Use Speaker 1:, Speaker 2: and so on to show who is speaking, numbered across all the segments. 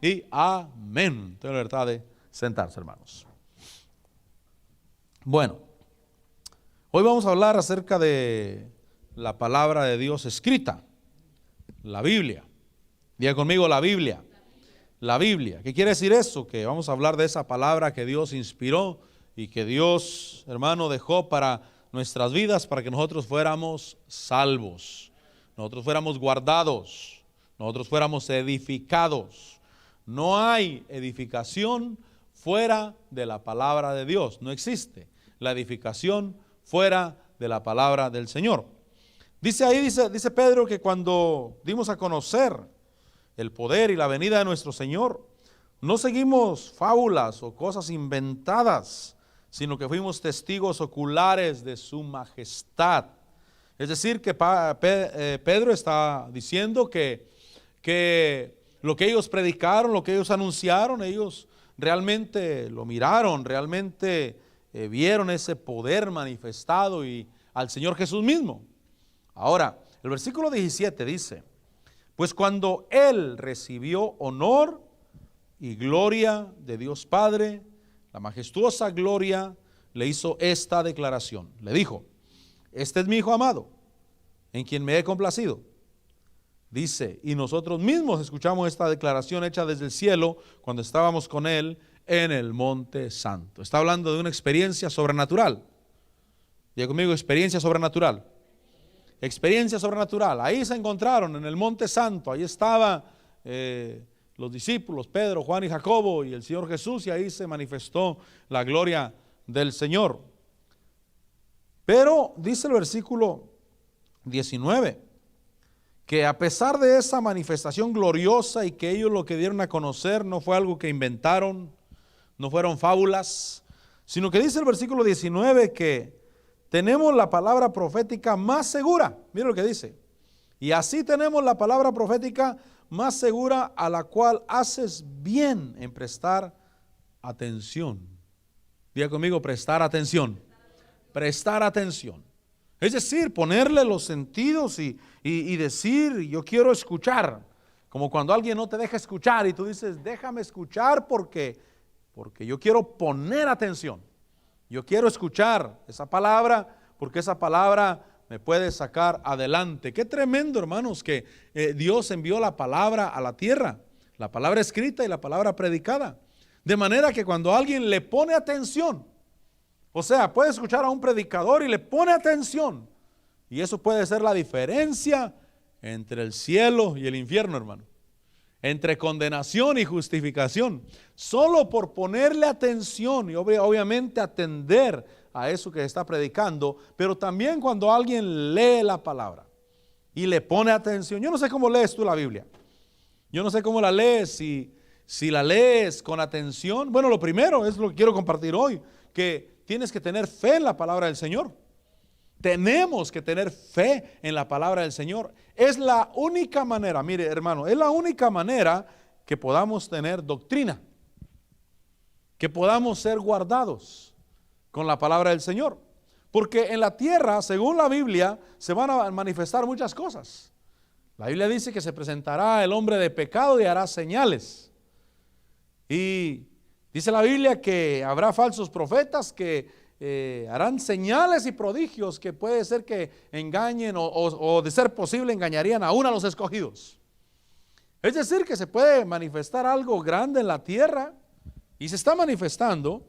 Speaker 1: y amén. Tengo libertad de sentarse, hermanos. Bueno, hoy vamos a hablar acerca de la palabra de Dios escrita, la Biblia. Diga conmigo, la Biblia. La Biblia. ¿Qué quiere decir eso? Que vamos a hablar de esa palabra que Dios inspiró y que Dios, hermano, dejó para nuestras vidas, para que nosotros fuéramos salvos, nosotros fuéramos guardados, nosotros fuéramos edificados. No hay edificación fuera de la palabra de Dios, no existe la edificación fuera de la palabra del Señor. Dice ahí, dice Pedro, que cuando dimos a conocer el poder y la venida de nuestro Señor, no seguimos fábulas o cosas inventadas, sino que fuimos testigos oculares de su majestad. Es decir, que Pedro está diciendo que lo que ellos predicaron, lo que ellos anunciaron, ellos realmente lo miraron, realmente vieron ese poder manifestado y al Señor Jesús mismo. Ahora, el versículo 17 dice: pues cuando Él recibió honor y gloria de Dios Padre, la majestuosa gloria, le hizo esta declaración. Le dijo: este es mi Hijo amado, en quien me he complacido. Dice, y nosotros mismos escuchamos esta declaración hecha desde el cielo cuando estábamos con Él en el Monte Santo. Está hablando de una experiencia sobrenatural. Diga conmigo, experiencia sobrenatural. Experiencia sobrenatural. Ahí se encontraron en el Monte Santo. Ahí estaban los discípulos, Pedro, Juan y Jacobo y el Señor Jesús, y ahí se manifestó la gloria del Señor. Pero dice el versículo 19, que a pesar de esa manifestación gloriosa y que ellos lo que dieron a conocer no fue algo que inventaron, no fueron fábulas, sino que dice el versículo 19 que tenemos la palabra profética más segura. Mira lo que dice: y así tenemos la palabra profética más segura, a la cual haces bien en prestar atención. Diga conmigo, prestar atención. Prestar atención. Es decir, ponerle los sentidos y decir, yo quiero escuchar. Como cuando alguien no te deja escuchar y tú dices, déjame escuchar porque yo quiero poner atención. Yo quiero escuchar esa palabra porque esa palabra me puede sacar adelante. Qué tremendo, hermanos, que Dios envió la palabra a la tierra, la palabra escrita y la palabra predicada. De manera que cuando alguien le pone atención, o sea, puede escuchar a un predicador y le pone atención, y eso puede ser la diferencia entre el cielo y el infierno, hermano, entre condenación y justificación, solo por ponerle atención y obviamente atender a eso que está predicando. Pero también cuando alguien lee la palabra y le pone atención. Yo no sé cómo lees tú la Biblia, yo no sé cómo la lees, si la lees con atención. Bueno, lo primero es lo que quiero compartir hoy, que tienes que tener fe en la palabra del Señor. Tenemos que tener fe en la palabra del Señor. Es la única manera, mire hermano, es la única manera que podamos tener doctrina, que podamos ser guardados con la palabra del Señor. Porque en la tierra, según la Biblia, se van a manifestar muchas cosas. La Biblia dice que se presentará el hombre de pecado y hará señales. Y dice la Biblia que habrá falsos profetas que harán señales y prodigios que puede ser que engañen o de ser posible engañarían aún a los escogidos. Es decir, que se puede manifestar algo grande en la tierra y se está manifestando,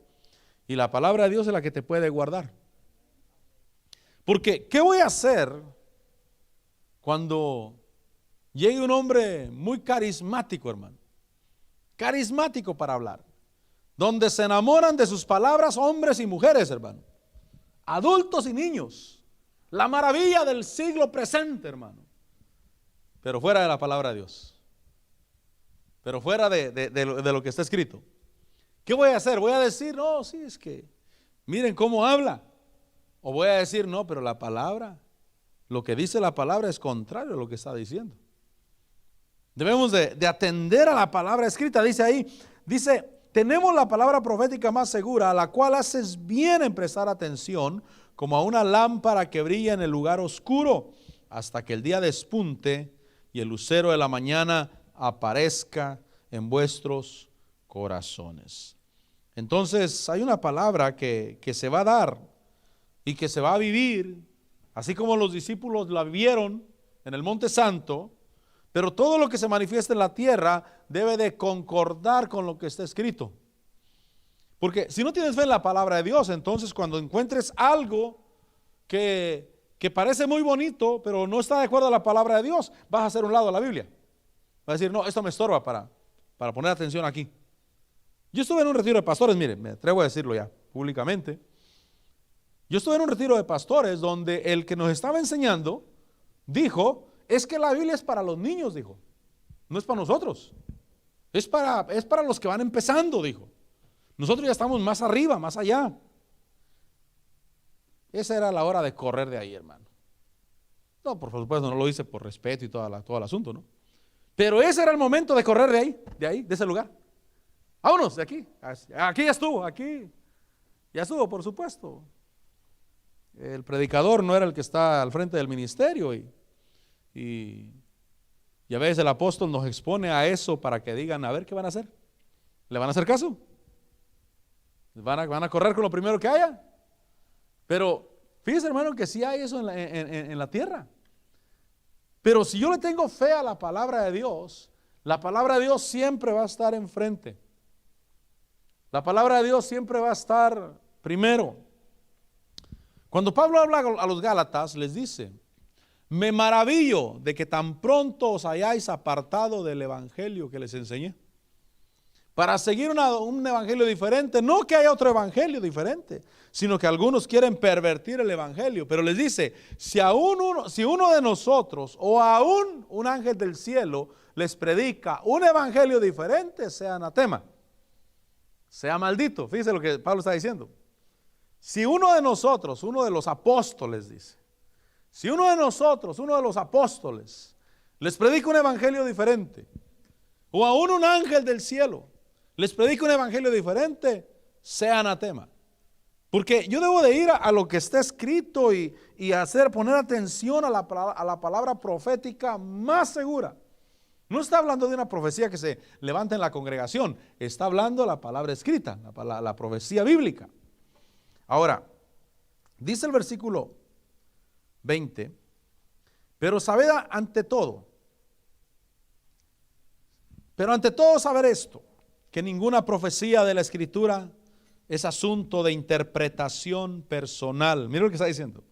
Speaker 1: y la palabra de Dios es la que te puede guardar. Porque ¿qué voy a hacer cuando llegue un hombre muy carismático, hermano? Carismático para hablar, donde se enamoran de sus palabras hombres y mujeres, hermano, adultos y niños, la maravilla del siglo presente, hermano, pero fuera de la palabra de Dios, pero fuera de lo que está escrito. ¿Qué voy a hacer? ¿Voy a decir, no, sí, es que miren cómo habla? ¿O voy a decir, no, pero la palabra, lo que dice la palabra es contrario a lo que está diciendo? Debemos de atender a la palabra escrita. Dice ahí, dice, tenemos la palabra profética más segura, a la cual haces bien en prestar atención, como a una lámpara que brilla en el lugar oscuro, hasta que el día despunte y el lucero de la mañana aparezca en vuestros corazones. Entonces hay una palabra que se va a dar y que se va a vivir, así como los discípulos la vieron en el Monte Santo, pero todo lo que se manifiesta en la tierra debe de concordar con lo que está escrito. Porque si no tienes fe en la palabra de Dios, entonces cuando encuentres algo que parece muy bonito, pero no está de acuerdo a la palabra de Dios, vas a hacer un lado a la Biblia. Vas a decir, no, esto me estorba para poner atención aquí. Yo estuve en un retiro de pastores, mire, me atrevo a decirlo ya públicamente. Yo estuve en un retiro de pastores donde el que nos estaba enseñando dijo, es que la Biblia es para los niños, dijo, no es para nosotros, es para los que van empezando, dijo. Nosotros ya estamos más arriba, más allá. Esa era la hora de correr de ahí, hermano. No, por supuesto, no lo hice por respeto y todo el asunto, ¿no? Pero ese era el momento de correr de ese lugar. Vámonos de aquí. Aquí ya estuvo, por supuesto. El predicador no era el que está al frente del ministerio y a veces el apóstol nos expone a eso para que digan, a ver, ¿qué van a hacer? ¿Le van a hacer caso? ¿Van a correr con lo primero que haya? Pero fíjese, hermano, que sí hay eso en la tierra. Pero si yo le tengo fe a la palabra de Dios, la palabra de Dios siempre va a estar enfrente. La palabra de Dios siempre va a estar primero. Cuando Pablo habla a los Gálatas, les dice, me maravillo de que tan pronto os hayáis apartado del evangelio que les enseñé, para seguir un evangelio diferente. No que haya otro evangelio diferente, sino que algunos quieren pervertir el evangelio. Pero les dice, si uno de nosotros o aún un ángel del cielo les predica un evangelio diferente, sea anatema, sea maldito. Fíjense lo que Pablo está diciendo. Si uno de nosotros, uno de los apóstoles, dice, si uno de nosotros, uno de los apóstoles les predica un evangelio diferente, o aún un ángel del cielo les predica un evangelio diferente, sea anatema. Porque yo debo de ir a lo que está escrito y poner atención a la palabra profética más segura. No está hablando de una profecía que se levanta en la congregación, está hablando de la palabra escrita, la profecía bíblica. Ahora, dice el versículo 20, pero sabed ante todo saber esto, que ninguna profecía de la escritura es asunto de interpretación personal. Mira lo que está diciendo.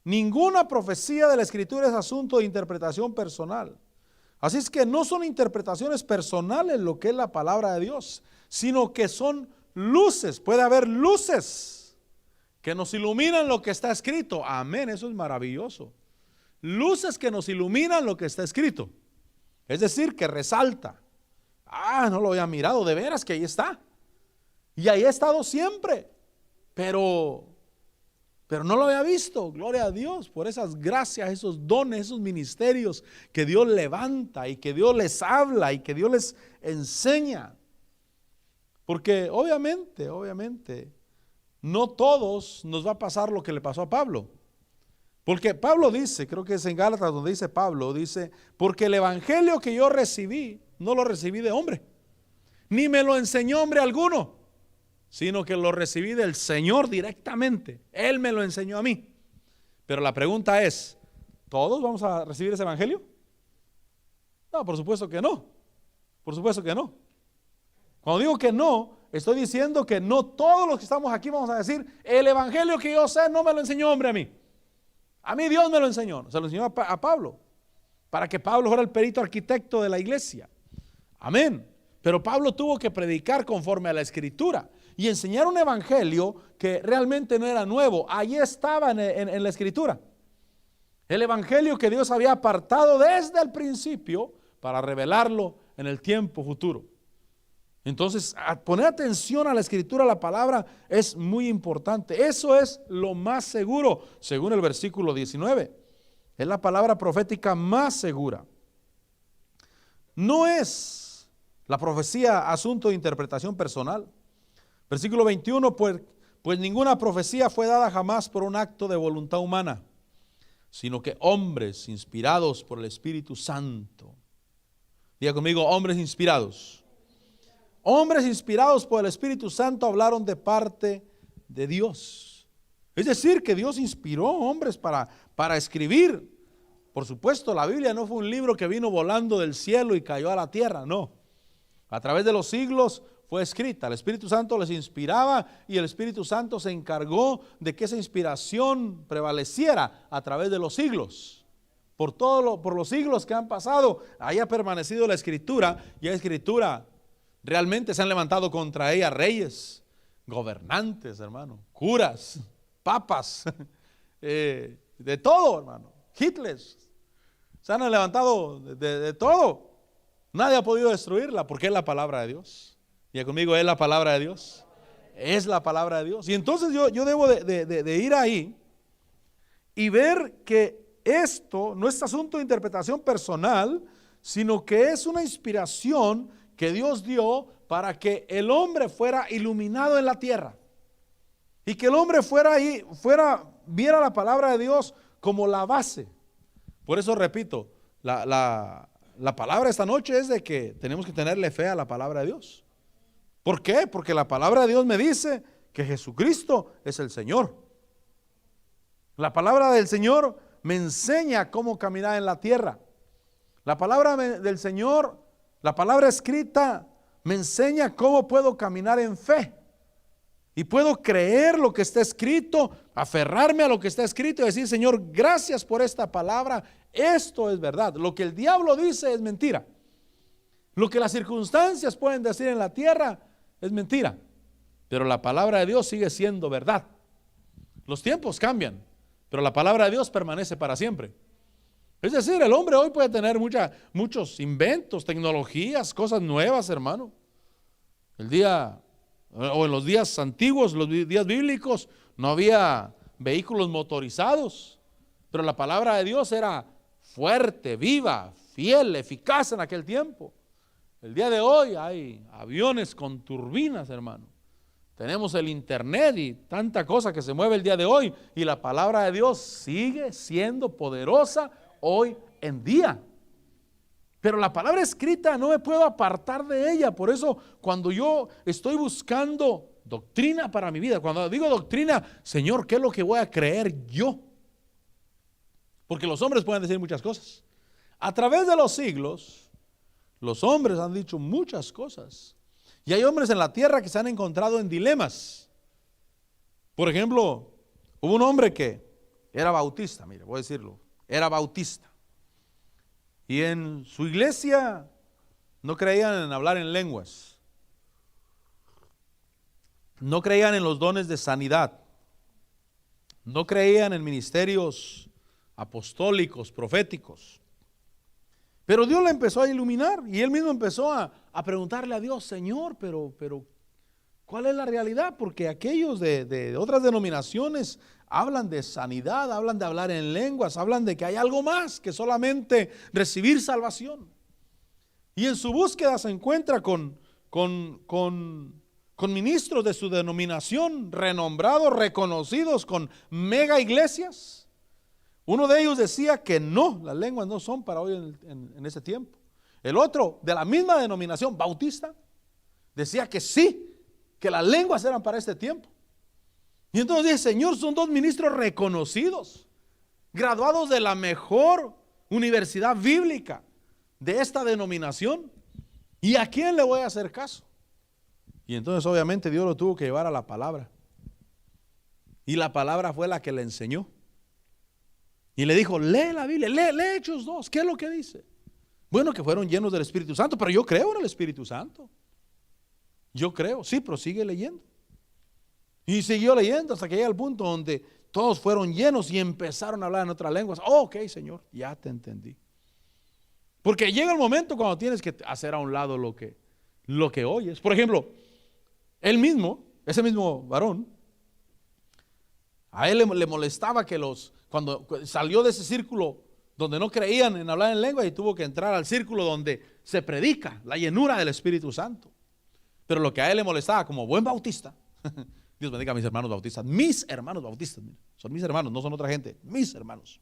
Speaker 1: Ninguna profecía de la escritura es asunto de interpretación personal. Así es que no son interpretaciones personales lo que es la palabra de Dios, sino que son luces. Puede haber luces que nos iluminan lo que está escrito. Amén, eso es maravilloso. Luces que nos iluminan lo que está escrito. Es decir, que resalta. No lo había mirado, de veras que ahí está. Y ahí ha estado siempre. Pero no lo había visto. Gloria a Dios por esas gracias, esos dones, esos ministerios que Dios levanta y que Dios les habla y que Dios les enseña. Porque obviamente, no todos nos va a pasar lo que le pasó a Pablo. Porque Pablo dice, creo que es en Gálatas donde dice Pablo, dice, porque el evangelio que yo recibí, no lo recibí de hombre, ni me lo enseñó hombre alguno, sino que lo recibí del Señor directamente. Él me lo enseñó a mí. Pero la pregunta es, ¿todos vamos a recibir ese evangelio? No, por supuesto que no. Por supuesto que no. Cuando digo que no, estoy diciendo que no todos los que estamos aquí vamos a decir, el evangelio que yo sé no me lo enseñó hombre a mí. A mí Dios me lo enseñó. Se lo enseñó a Pablo, para que Pablo fuera el perito arquitecto de la iglesia. Amén. Pero Pablo tuvo que predicar conforme a la escritura y enseñar un evangelio que realmente no era nuevo. Allí estaba en la escritura. El evangelio que Dios había apartado desde el principio para revelarlo en el tiempo futuro. Entonces, poner atención a la escritura, a la palabra, es muy importante. Eso es lo más seguro, según el versículo 19. Es la palabra profética más segura. No es la profecía asunto de interpretación personal. Versículo 21, pues ninguna profecía fue dada jamás por un acto de voluntad humana, sino que hombres inspirados por el Espíritu Santo. Diga conmigo, hombres inspirados. Hombres inspirados por el Espíritu Santo hablaron de parte de Dios. Es decir, que Dios inspiró hombres para escribir. Por supuesto, la Biblia no fue un libro que vino volando del cielo y cayó a la tierra, no. A través de los siglos fue escrita. El Espíritu Santo les inspiraba y el Espíritu Santo se encargó de que esa inspiración prevaleciera a través de los siglos. Por los siglos que han pasado, ahí ha permanecido la Escritura, y la Escritura realmente se han levantado contra ella reyes, gobernantes, hermano, curas, papas, de todo, hermano, Hitler. Se han levantado de todo. Nadie ha podido destruirla porque es la palabra de Dios. Y conmigo, es la palabra de Dios. Es la palabra de Dios. Y entonces yo debo de ir ahí y ver que esto no es asunto de interpretación personal, sino que es una inspiración que Dios dio para que el hombre fuera iluminado en la tierra. Y que el hombre viera la palabra de Dios como la base. Por eso repito, la palabra esta noche es de que tenemos que tenerle fe a la palabra de Dios. ¿Por qué? Porque la palabra de Dios me dice que Jesucristo es el Señor. La palabra del Señor me enseña cómo caminar en la tierra. La palabra del Señor, la palabra escrita, me enseña cómo puedo caminar en fe. Y puedo creer lo que está escrito, aferrarme a lo que está escrito y decir, Señor, gracias por esta palabra. Esto es verdad. Lo que el diablo dice es mentira. Lo que las circunstancias pueden decir en la tierra es mentira. Pero la palabra de Dios sigue siendo verdad. Los tiempos cambian, pero la palabra de Dios permanece para siempre. Es decir, el hombre hoy puede tener muchos inventos, tecnologías, cosas nuevas, hermano. En los días antiguos, los días bíblicos, no había vehículos motorizados, pero la palabra de Dios era fuerte, viva, fiel, eficaz en aquel tiempo. El día de hoy hay aviones con turbinas, hermano. Tenemos el internet y tanta cosa que se mueve el día de hoy, y la palabra de Dios sigue siendo poderosa hoy en día. Pero la palabra escrita no me puedo apartar de ella. Por eso cuando yo estoy buscando doctrina para mi vida, cuando digo doctrina, Señor, ¿qué es lo que voy a creer yo? Porque los hombres pueden decir muchas cosas. A través de los siglos, los hombres han dicho muchas cosas. Y hay hombres en la tierra que se han encontrado en dilemas. Por ejemplo, hubo un hombre que era bautista, mire, voy a decirlo, era bautista. Y en su iglesia no creían en hablar en lenguas. No creían en los dones de sanidad. No creían en ministerios apostólicos, proféticos. Pero Dios le empezó a iluminar y él mismo empezó a preguntarle a Dios, Señor, pero ¿cuál es la realidad? Porque aquellos de otras denominaciones hablan de sanidad, hablan de hablar en lenguas, hablan de que hay algo más que solamente recibir salvación. Y en su búsqueda se encuentra con ministros de su denominación, renombrados, reconocidos, con mega iglesias. Uno de ellos decía que no, las lenguas no son para hoy en ese tiempo. El otro, de la misma denominación, bautista, decía que sí, que las lenguas eran para este tiempo. Y entonces dije, Señor, son dos ministros reconocidos, graduados de la mejor universidad bíblica de esta denominación. ¿Y a quién le voy a hacer caso? Y entonces obviamente Dios lo tuvo que llevar a la palabra. Y la palabra fue la que le enseñó. Y le dijo, lee la Biblia, lee Hechos 2, ¿qué es lo que dice? Bueno, que fueron llenos del Espíritu Santo, pero yo creo en el Espíritu Santo. Yo creo, sí, pero sigue leyendo. Y siguió leyendo hasta que llega al punto donde todos fueron llenos y empezaron a hablar en otras lenguas. Oh, ok, Señor, ya te entendí. Porque llega el momento cuando tienes que hacer a un lado lo que oyes. Por ejemplo, ese mismo varón, a él le molestaba que cuando salió de ese círculo donde no creían en hablar en lengua y tuvo que entrar al círculo donde se predica la llenura del Espíritu Santo. Pero lo que a él le molestaba como buen bautista, Dios bendiga a mis hermanos bautistas, son mis hermanos, no son otra gente, mis hermanos.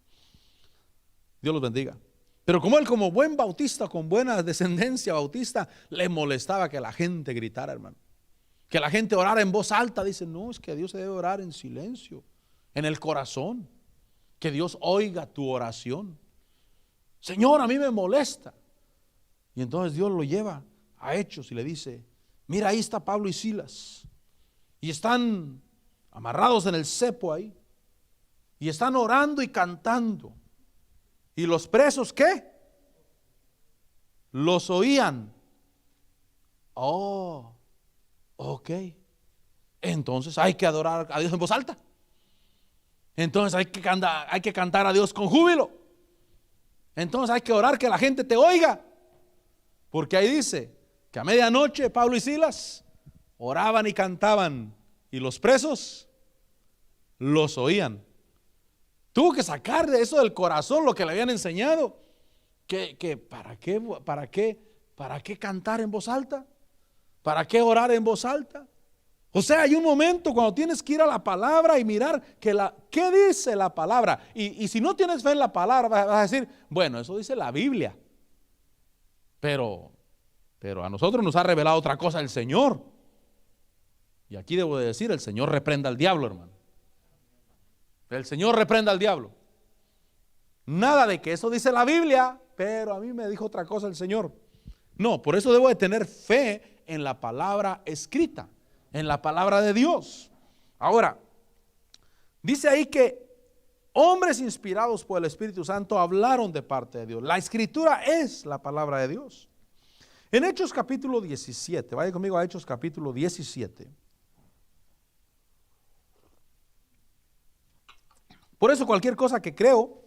Speaker 1: Dios los bendiga. Pero como él, como buen bautista, con buena descendencia bautista, le molestaba que la gente gritara, hermano. Que la gente orara en voz alta. Dice, no, es que a Dios se debe orar en silencio, en el corazón. Que Dios oiga tu oración. Señor, a mí me molesta. Y entonces Dios lo lleva a Hechos y le dice, mira, ahí está Pablo y Silas. Y están amarrados en el cepo ahí. Y están orando y cantando. ¿Y los presos qué? Los oían. Oh, ok. Entonces hay que adorar a Dios en voz alta. Entonces hay que cantar a Dios con júbilo. Entonces hay que orar que la gente te oiga. Porque ahí dice que a medianoche Pablo y Silas oraban y cantaban y los presos los oían. Tuvo que sacar de eso del corazón lo que le habían enseñado. ¿Para qué cantar en voz alta? ¿Para qué orar en voz alta? O sea, hay un momento cuando tienes que ir a la palabra y mirar qué dice la palabra. Y si no tienes fe en la palabra, vas a decir, bueno, eso dice la Biblia. Pero a nosotros nos ha revelado otra cosa el Señor. Y aquí debo de decir, el Señor reprenda al diablo, hermano. El Señor reprenda al diablo. Nada de que eso dice la Biblia, pero a mí me dijo otra cosa el Señor. No, por eso debo de tener fe en la palabra escrita, en la palabra de Dios. Ahora, dice ahí que hombres inspirados por el Espíritu Santo hablaron de parte de Dios. La escritura es la palabra de Dios. En Hechos capítulo 17, vaya conmigo a Hechos capítulo 17. Por eso cualquier cosa que creo,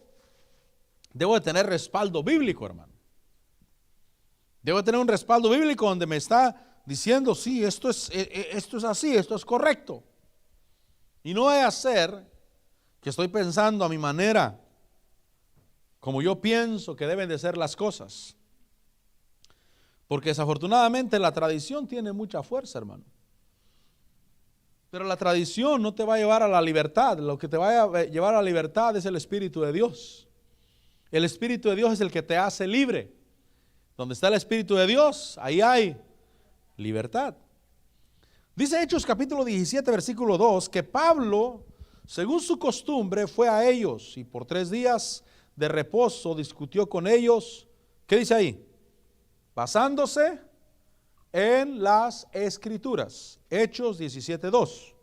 Speaker 1: debo de tener respaldo bíblico, hermano. Debo de tener un respaldo bíblico donde me está diciendo, sí, esto es así, esto es correcto. Y no voy a hacer que estoy pensando a mi manera, como yo pienso que deben de ser las cosas. Porque desafortunadamente la tradición tiene mucha fuerza, hermano. Pero la tradición no te va a llevar a la libertad. Lo que te va a llevar a la libertad es el Espíritu de Dios. El Espíritu de Dios es el que te hace libre. Donde está el Espíritu de Dios, ahí hay libertad. Dice Hechos capítulo 17 versículo 2 que Pablo, según su costumbre, fue a ellos y por 3 días de reposo discutió con ellos. ¿Qué dice ahí? Basándose en las Escrituras. Hechos 17:2.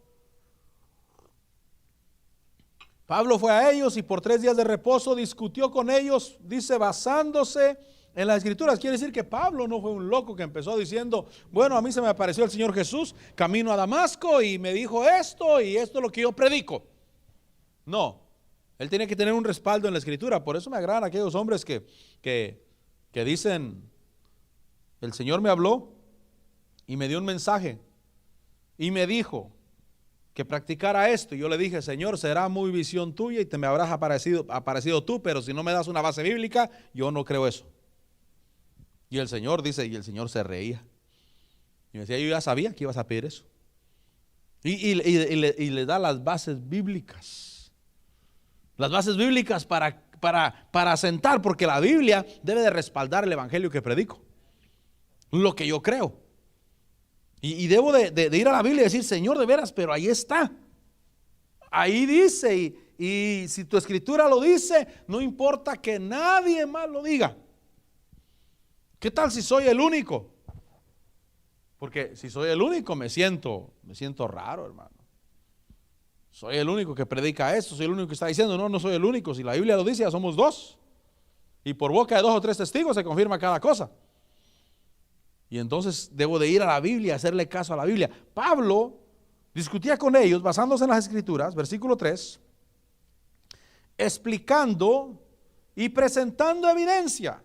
Speaker 1: Pablo fue a ellos y por 3 días de reposo discutió con ellos, dice, basándose en las Escrituras. Quiere decir que Pablo no fue un loco que empezó diciendo, bueno, a mí se me apareció el Señor Jesús camino a Damasco y me dijo esto y esto es lo que yo predico. No, él tiene que tener un respaldo en la Escritura. Por eso me agradan aquellos hombres que dicen, el Señor me habló y me dio un mensaje y me dijo que practicara esto. Y yo le dije, Señor, será muy visión tuya y te me habrás aparecido tú, pero si no me das una base bíblica, yo no creo eso. Y el Señor dice, y el Señor se reía. Y me decía, yo ya sabía que ibas a pedir eso. Y le da las bases bíblicas. Las bases bíblicas para sentar, porque la Biblia debe de respaldar el evangelio que predico. Lo que yo creo. Y debo de ir a la Biblia y decir, Señor, de veras, pero ahí está. Ahí dice, y si tu escritura lo dice, no importa que nadie más lo diga. ¿Qué tal si soy el único? Porque si soy el único me siento raro, hermano. Soy el único que predica esto, soy el único que está diciendo, no soy el único. Si la Biblia lo dice, ya somos 2. Y por boca de 2 o 3 testigos se confirma cada cosa. Y entonces debo de ir a la Biblia, hacerle caso a la Biblia. Pablo discutía con ellos basándose en las Escrituras, versículo 3, explicando y presentando evidencia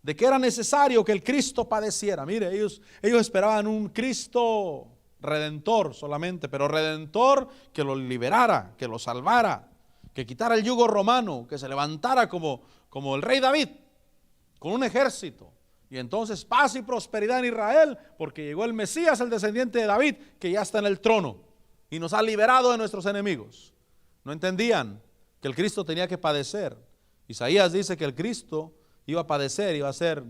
Speaker 1: de que era necesario que el Cristo padeciera. Mire, ellos esperaban un Cristo redentor solamente, pero redentor que los liberara, que los salvara, que quitara el yugo romano, que se levantara como el rey David, con un ejército. Y entonces paz y prosperidad en Israel, porque llegó el Mesías, el descendiente de David, que ya está en el trono y nos ha liberado de nuestros enemigos. No entendían que el Cristo tenía que padecer. Isaías dice que el Cristo iba a padecer, iba a ser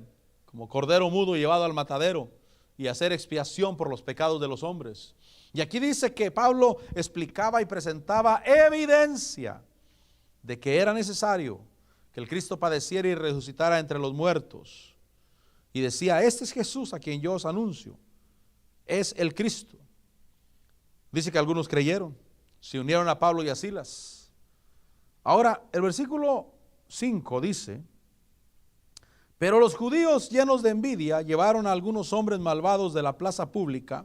Speaker 1: como cordero mudo llevado al matadero y hacer expiación por los pecados de los hombres. Y aquí dice que Pablo explicaba y presentaba evidencia de que era necesario que el Cristo padeciera y resucitara entre los muertos. Y decía, este es Jesús a quien yo os anuncio, es el Cristo. Dice que algunos creyeron, se unieron a Pablo y a Silas. Ahora, el versículo 5 dice, pero los judíos llenos de envidia llevaron a algunos hombres malvados de la plaza pública,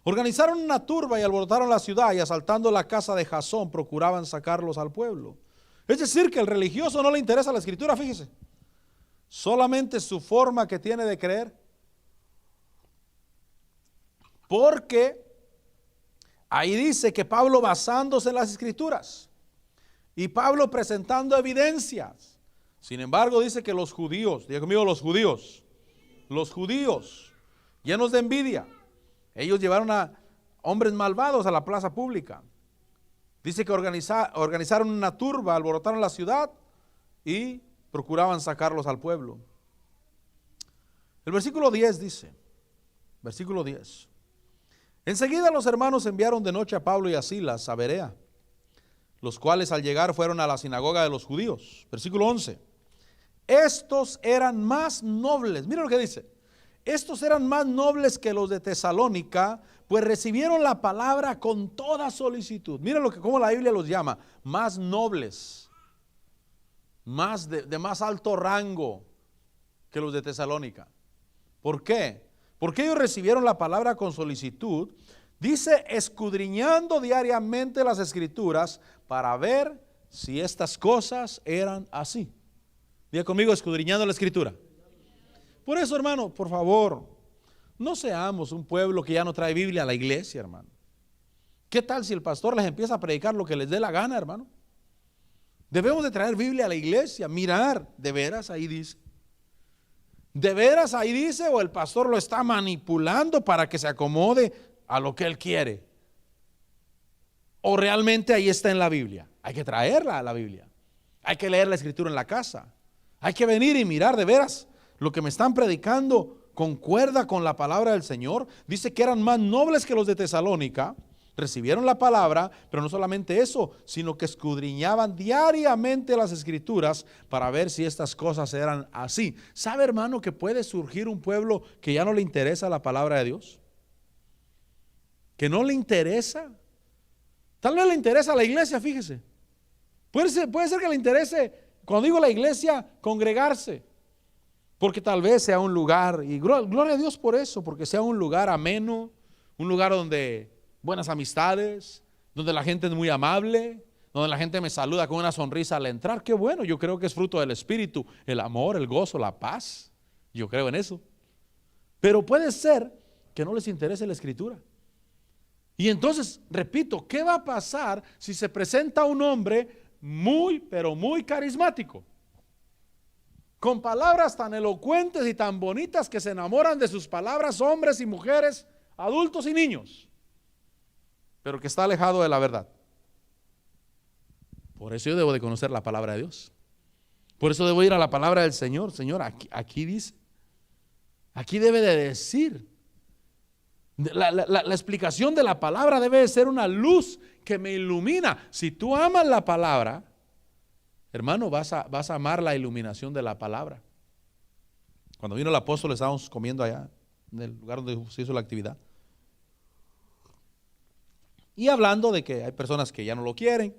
Speaker 1: organizaron una turba y alborotaron la ciudad y asaltando la casa de Jasón procuraban sacarlos al pueblo. Es decir, que al religioso no le interesa la escritura, fíjese, solamente su forma que tiene de creer, porque ahí dice que Pablo basándose en las escrituras y Pablo presentando evidencias. Sin embargo dice que los judíos, diga conmigo los judíos llenos de envidia, ellos llevaron a hombres malvados a la plaza pública. Dice que organizaron una turba, alborotaron la ciudad y procuraban sacarlos al pueblo. El versículo 10 dice, versículo 10. Enseguida los hermanos enviaron de noche a Pablo y a Silas a Berea, los cuales al llegar fueron a la sinagoga de los judíos. Versículo 11. Estos eran más nobles, mira lo que dice, estos eran más nobles que los de Tesalónica, pues recibieron la palabra con toda solicitud. Mira cómo la Biblia los llama, más nobles, más de más alto rango que los de Tesalónica. ¿Por qué? Porque ellos recibieron la palabra con solicitud, dice, escudriñando diariamente las escrituras para ver si estas cosas eran así. Diga conmigo, escudriñando la escritura. Por eso, hermano, por favor, no seamos un pueblo que ya no trae Biblia a la iglesia, hermano. ¿Qué tal si el pastor les empieza a predicar lo que les dé la gana, hermano? Debemos de traer Biblia a la iglesia, mirar, de veras ahí dice. ¿De veras ahí dice o el pastor lo está manipulando para que se acomode a lo que él quiere? ¿O realmente ahí está en la Biblia? Hay que traerla a la Biblia. Hay que leer la escritura en la casa. Hay que venir y mirar de veras lo que me están predicando concuerda con la palabra del Señor. Dice que eran más nobles que los de Tesalónica. Recibieron la palabra, pero no solamente eso, sino que escudriñaban diariamente las escrituras para ver si estas cosas eran así. ¿Sabe, hermano, que puede surgir un pueblo que ya no le interesa la palabra de Dios? Que no le interesa. Tal vez le interesa a la iglesia, fíjese. Puede ser que le interese, cuando digo la iglesia, congregarse. Porque tal vez sea un lugar, y gloria a Dios por eso, porque sea un lugar ameno, un lugar donde buenas amistades, donde la gente es muy amable, donde la gente me saluda con una sonrisa al entrar. Qué bueno, yo creo que es fruto del Espíritu, el amor, el gozo, la paz. Yo creo en eso. Pero puede ser que no les interese la escritura. Y entonces, repito, ¿qué va a pasar si se presenta un hombre muy, pero muy carismático? Con palabras tan elocuentes y tan bonitas que se enamoran de sus palabras hombres y mujeres, adultos y niños, pero que está alejado de la verdad. Por eso yo debo de conocer la palabra de Dios. Por eso debo ir a la palabra del Señor. Señor, aquí dice, aquí debe de decir. La explicación de la palabra debe de ser una luz que me ilumina. Si tú amas la palabra, hermano, vas a amar la iluminación de la palabra. Cuando vino el apóstol estábamos comiendo allá en el lugar donde se hizo la actividad y hablando de que hay personas que ya no lo quieren,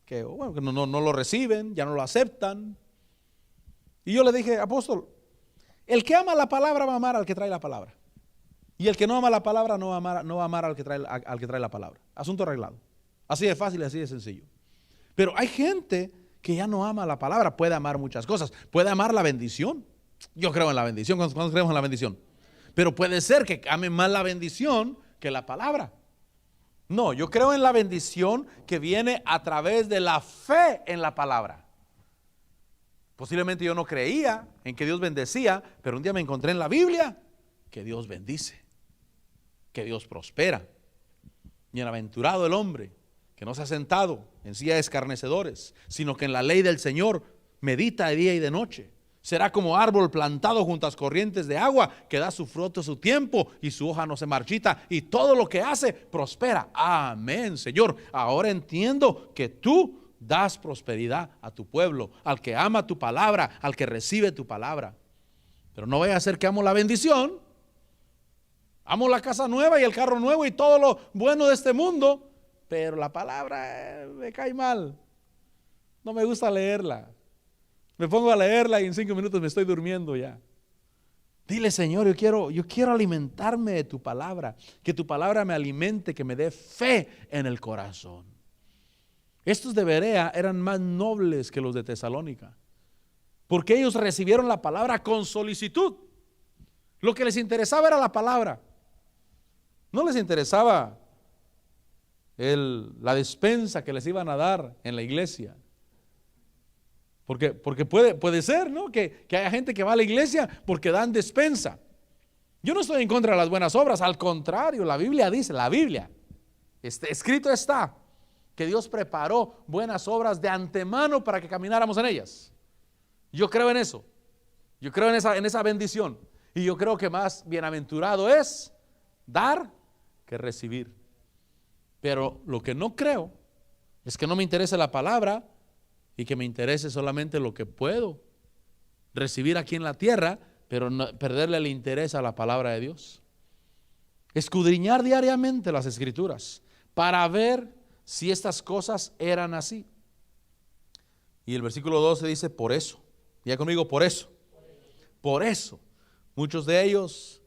Speaker 1: que no lo reciben, ya no lo aceptan. Y yo le dije, apóstol, el que ama la palabra va a amar al que trae la palabra, y el que no ama la palabra no va a amar al que trae la palabra. Asunto arreglado. Así de fácil, así de sencillo. Pero hay gente que ya no ama la palabra. Puede amar muchas cosas, puede amar la bendición. Yo creo en la bendición. ¿Cuántos creemos en la bendición? Pero puede ser que amen más la bendición que la palabra. No, yo creo en la bendición que viene a través de la fe en la palabra. Posiblemente yo no creía en que Dios bendecía, pero un día me encontré en la Biblia que Dios bendice, que Dios prospera. Bienaventurado el hombre que no se ha sentado en silla de escarnecedores, sino que en la ley del Señor medita de día y de noche. Será como árbol plantado junto a las corrientes de agua, que da su fruto a su tiempo y su hoja no se marchita, y todo lo que hace prospera. Amén, Señor. Ahora entiendo que tú das prosperidad a tu pueblo, al que ama tu palabra, al que recibe tu palabra. Pero no vaya a ser que amo la bendición, amo la casa nueva y el carro nuevo y todo lo bueno de este mundo, pero la palabra me cae mal. No me gusta leerla. Me pongo a leerla y en 5 minutos me estoy durmiendo ya. Dile, Señor, yo quiero alimentarme de tu palabra, que tu palabra me alimente, que me dé fe en el corazón. Estos de Berea eran más nobles que los de Tesalónica, porque ellos recibieron la palabra con solicitud. Lo que les interesaba era la palabra. No les interesaba la despensa que les iban a dar en la iglesia. Porque puede ser, ¿no? Que haya gente que va a la iglesia porque dan despensa. Yo no estoy en contra de las buenas obras, al contrario, la Biblia dice, escrito está, que Dios preparó buenas obras de antemano para que camináramos en ellas. Yo creo en eso. Yo creo en esa bendición. Y yo creo que más bienaventurado es dar que recibir. Pero lo que no creo es que no me interese la palabra y que me interese solamente lo que puedo recibir aquí en la tierra, pero no perderle el interés a la palabra de Dios. Escudriñar diariamente las escrituras para ver si estas cosas eran así. Y el versículo 12 dice, por eso, ya conmigo, por eso muchos de ellos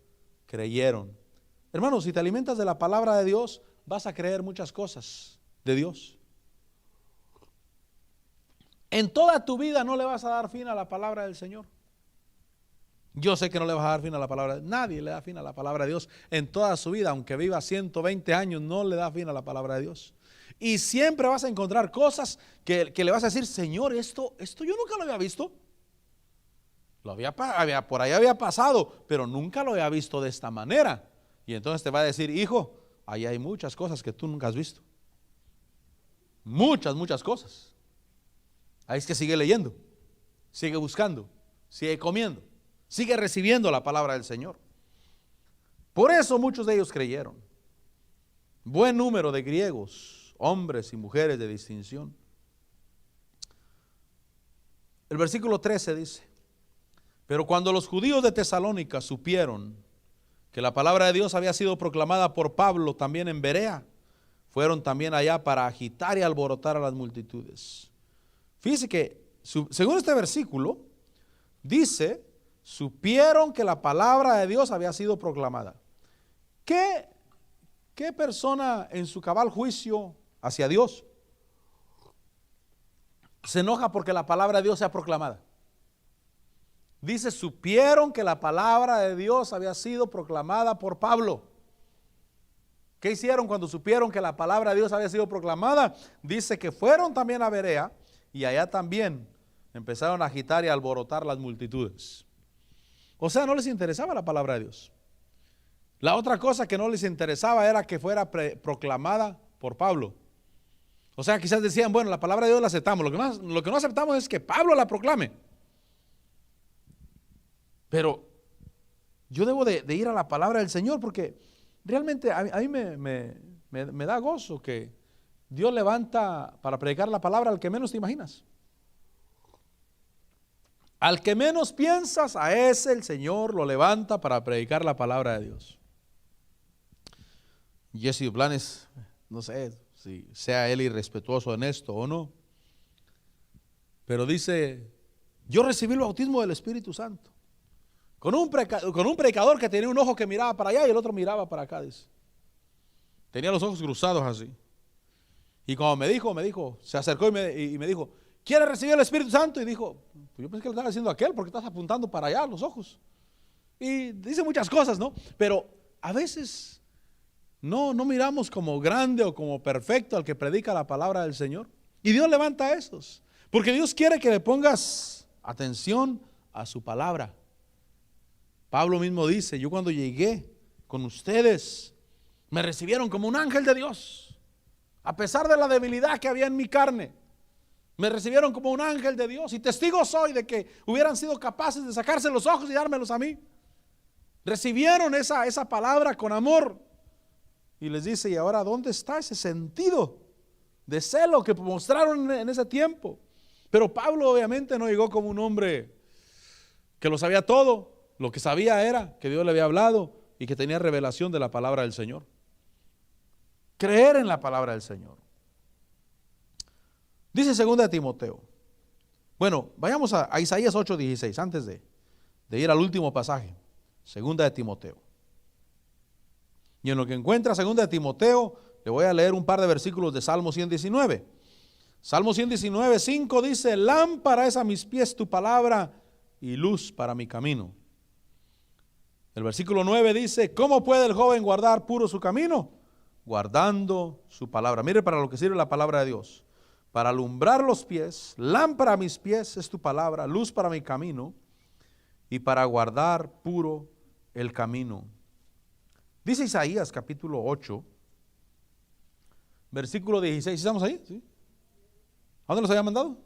Speaker 1: creyeron. Hermanos, si te alimentas de la palabra de Dios, vas a creer muchas cosas de Dios. En toda tu vida no le vas a dar fin a la palabra del Señor. Yo sé que no le vas a dar fin a la palabra. Nadie le da fin a la palabra de Dios en toda su vida, aunque viva 120 años, no le da fin a la palabra de Dios. Y siempre vas a encontrar cosas que le vas a decir, Señor, esto yo nunca lo había visto. Por ahí había pasado, pero nunca lo había visto de esta manera. Y entonces te va a decir, hijo, ahí hay muchas cosas que tú nunca has visto. Muchas cosas. Ahí es que sigue leyendo, sigue buscando, sigue comiendo, sigue recibiendo la palabra del Señor. Por eso muchos de ellos creyeron. Buen número de griegos, hombres y mujeres de distinción. El versículo 13 dice, pero cuando los judíos de Tesalónica supieron que la palabra de Dios había sido proclamada por Pablo también en Berea, fueron también allá para agitar y alborotar a las multitudes. Fíjese que, según este versículo, dice, supieron que la palabra de Dios había sido proclamada. ¿Qué persona en su cabal juicio hacia Dios se enoja porque la palabra de Dios sea proclamada? Dice, supieron que la palabra de Dios había sido proclamada por Pablo. ¿Qué hicieron cuando supieron que la palabra de Dios había sido proclamada? Dice que fueron también a Berea y allá también empezaron a agitar y a alborotar las multitudes. O sea, no les interesaba la palabra de Dios. La otra cosa que no les interesaba era que fuera proclamada por Pablo. O sea, quizás decían, bueno, la palabra de Dios la aceptamos, lo que no aceptamos es que Pablo la proclame. Pero yo debo de ir a la palabra del Señor, porque realmente a mí me da gozo que Dios levanta para predicar la palabra al que menos te imaginas. Al que menos piensas, a ese el Señor lo levanta para predicar la palabra de Dios. Jesse Duplantis, no sé si sea él irrespetuoso en esto o no, pero dice, yo recibí el bautismo del Espíritu Santo con un predicador que tenía un ojo que miraba para allá y el otro miraba para acá, dice. Tenía los ojos cruzados así. Y cuando me dijo, se acercó y me dijo, ¿quiere recibir el Espíritu Santo? Y dijo, pues yo pensé que lo estaba diciendo aquel porque estás apuntando para allá los ojos. Y dice muchas cosas, ¿no? Pero a veces no miramos como grande o como perfecto al que predica la palabra del Señor. Y Dios levanta a esos, porque Dios quiere que le pongas atención a su palabra. Pablo mismo dice, yo cuando llegué con ustedes, me recibieron como un ángel de Dios, a pesar de la debilidad que había en mi carne. Me recibieron como un ángel de Dios y testigo soy de que hubieran sido capaces de sacarse los ojos y dármelos a mí. Recibieron esa palabra con amor. Y les dice, ¿y ahora dónde está ese sentido de celo que mostraron en ese tiempo? Pero Pablo obviamente no llegó como un hombre que lo sabía todo. Lo que sabía era que Dios le había hablado y que tenía revelación de la palabra del Señor. Creer en la palabra del Señor. Dice 2 Timoteo. Bueno, vayamos a Isaías 8:16 antes de ir al último pasaje. 2 Timoteo. Y en lo que encuentra 2 Timoteo, le voy a leer un par de versículos de Salmo 119. Salmo 119, 5 dice, lámpara es a mis pies tu palabra y luz para mi camino. El versículo 9 dice, ¿cómo puede el joven guardar puro su camino? Guardando su palabra. Mire para lo que sirve la palabra de Dios. Para alumbrar los pies, lámpara a mis pies es tu palabra, luz para mi camino y para guardar puro el camino. Dice Isaías capítulo 8, versículo 16. ¿Estamos ahí? ¿Sí? ¿A dónde los había mandado?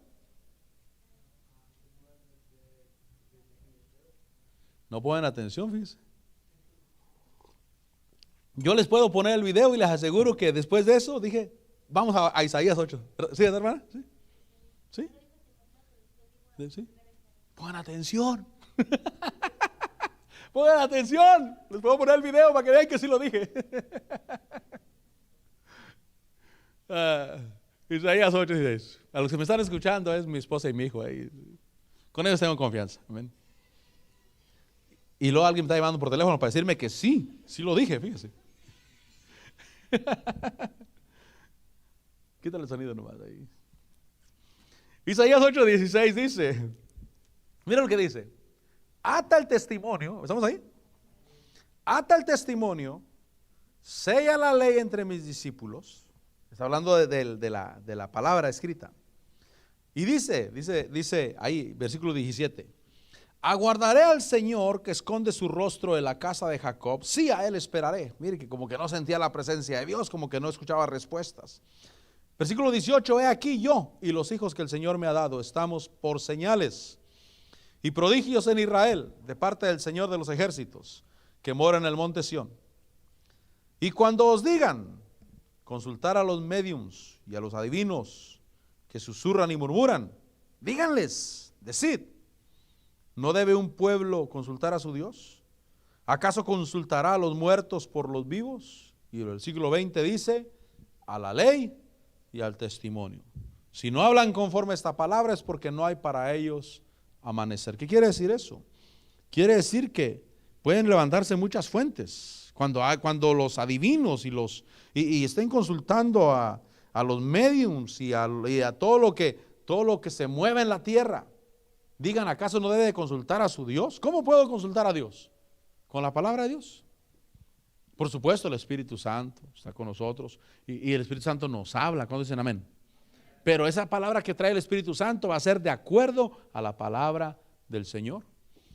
Speaker 1: No ponen atención, fíjense. Yo les puedo poner el video y les aseguro que después de eso dije, vamos a Isaías 8. ¿Sí, hermana? ¿Sí? ¿Sí? ¿Sí? Pongan atención. Pongan atención. Les puedo poner el video para que vean que sí lo dije. Isaías 8:16. A los que me están escuchando es mi esposa y mi hijo. Con ellos tengo confianza. Amén. Y luego alguien me está llamando por teléfono para decirme que sí lo dije, fíjese. Quítale el sonido nomás ahí. Isaías 8:16 dice, mira lo que dice, ata el testimonio, ¿estamos ahí? Ata el testimonio, sella la ley entre mis discípulos. Está hablando de la palabra escrita. Y dice ahí, versículo 17, aguardaré al Señor que esconde su rostro de la casa de Jacob, sí, a él esperaré. Mire que como que no sentía la presencia de Dios, como que no escuchaba respuestas. Versículo 18, he aquí yo y los hijos que el Señor me ha dado, estamos por señales y prodigios en Israel, de parte del Señor de los ejércitos, que mora en el monte Sión. Y cuando os digan, consultar a los médiums y a los adivinos, que susurran y murmuran, díganles, decid, ¿no debe un pueblo consultar a su Dios? ¿Acaso consultará a los muertos por los vivos? Y el versículo 20 dice, a la ley y al testimonio. Si no hablan conforme a esta palabra es porque no hay para ellos amanecer. ¿Qué quiere decir eso? Quiere decir que pueden levantarse muchas fuentes. Cuando los adivinos y estén consultando a los médiums y a todo lo que se mueve en la tierra, digan, ¿acaso no debe consultar a su Dios? ¿Cómo puedo consultar a Dios? ¿Con la palabra de Dios? Por supuesto, el Espíritu Santo está con nosotros y el Espíritu Santo nos habla. ¿Cuándo dicen amén? Pero esa palabra que trae el Espíritu Santo va a ser de acuerdo a la palabra del Señor.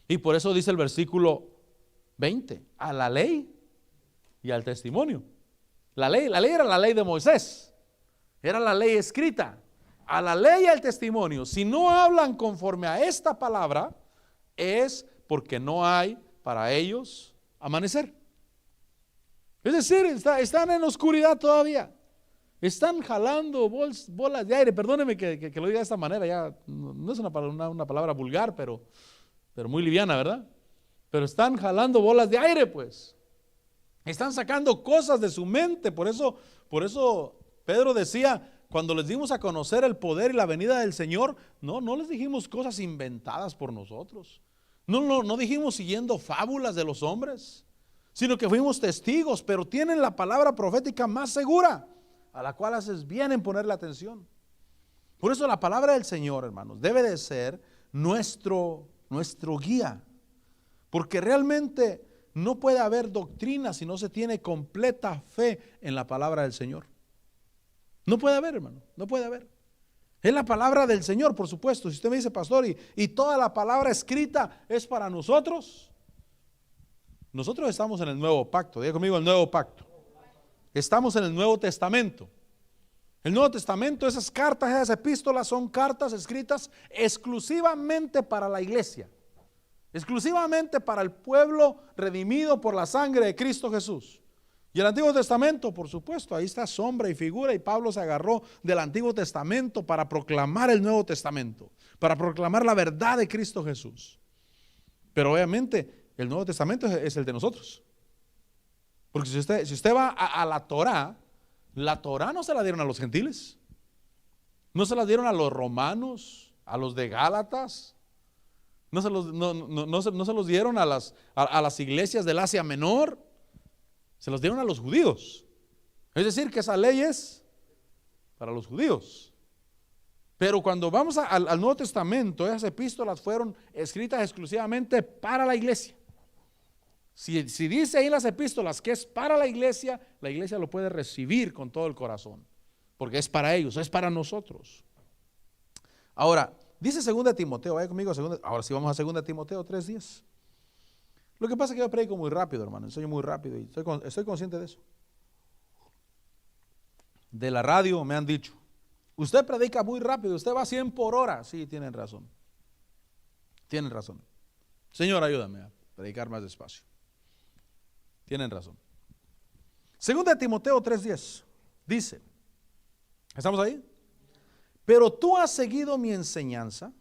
Speaker 1: Y por eso dice el versículo 20, a la ley y al testimonio. La ley era la ley de Moisés, era la ley escrita. A la ley y al testimonio, si no hablan conforme a esta palabra, es porque no hay para ellos amanecer. Es decir, están en oscuridad todavía. Están jalando bolas de aire. Perdóneme que lo diga de esta manera, ya no es una palabra vulgar, pero muy liviana, ¿verdad? Pero están jalando bolas de aire, pues. Están sacando cosas de su mente. Por eso Pedro decía, cuando les dimos a conocer el poder y la venida del Señor, no les dijimos cosas inventadas por nosotros. No dijimos siguiendo fábulas de los hombres, sino que fuimos testigos, pero tienen la palabra profética más segura, a la cual haces bien en ponerle atención. Por eso la palabra del Señor, hermanos, debe de ser nuestro guía, porque realmente no puede haber doctrina si no se tiene completa fe en la palabra del Señor. No puede haber, hermano, no puede haber. Es la palabra del Señor, por supuesto. Si usted me dice, pastor, y toda la palabra escrita es para nosotros. Nosotros estamos en el nuevo pacto. Diga conmigo, el nuevo pacto. Estamos en el Nuevo Testamento. El Nuevo Testamento, esas cartas, esas epístolas son cartas escritas exclusivamente para la iglesia, exclusivamente para el pueblo redimido por la sangre de Cristo Jesús. Y el Antiguo Testamento, por supuesto, ahí está sombra y figura, y Pablo se agarró del Antiguo Testamento para proclamar el Nuevo Testamento, para proclamar la verdad de Cristo Jesús. Pero obviamente el Nuevo Testamento es el de nosotros. Porque si usted va a la Torá no se la dieron a los gentiles, no se la dieron a los romanos, a los de Gálatas, no se los dieron a las iglesias del Asia Menor, se los dieron a los judíos. Es decir, que esa ley es para los judíos. Pero cuando vamos al Nuevo Testamento, esas epístolas fueron escritas exclusivamente para la iglesia. Si dice ahí en las epístolas que es para la iglesia lo puede recibir con todo el corazón, porque es para ellos, es para nosotros. Ahora, dice 2 Timoteo, vaya conmigo, ahora sí vamos a 2 Timoteo 3:10. Lo que pasa es que yo predico muy rápido, hermano, enseño muy rápido y estoy consciente de eso. De la radio me han dicho, usted predica muy rápido, usted va a 100 por hora. Sí, tienen razón. Tienen razón. Señor, ayúdame a predicar más despacio. Tienen razón. 2 Timoteo 3:10 dice, ¿estamos ahí? Pero tú has seguido mi enseñanza,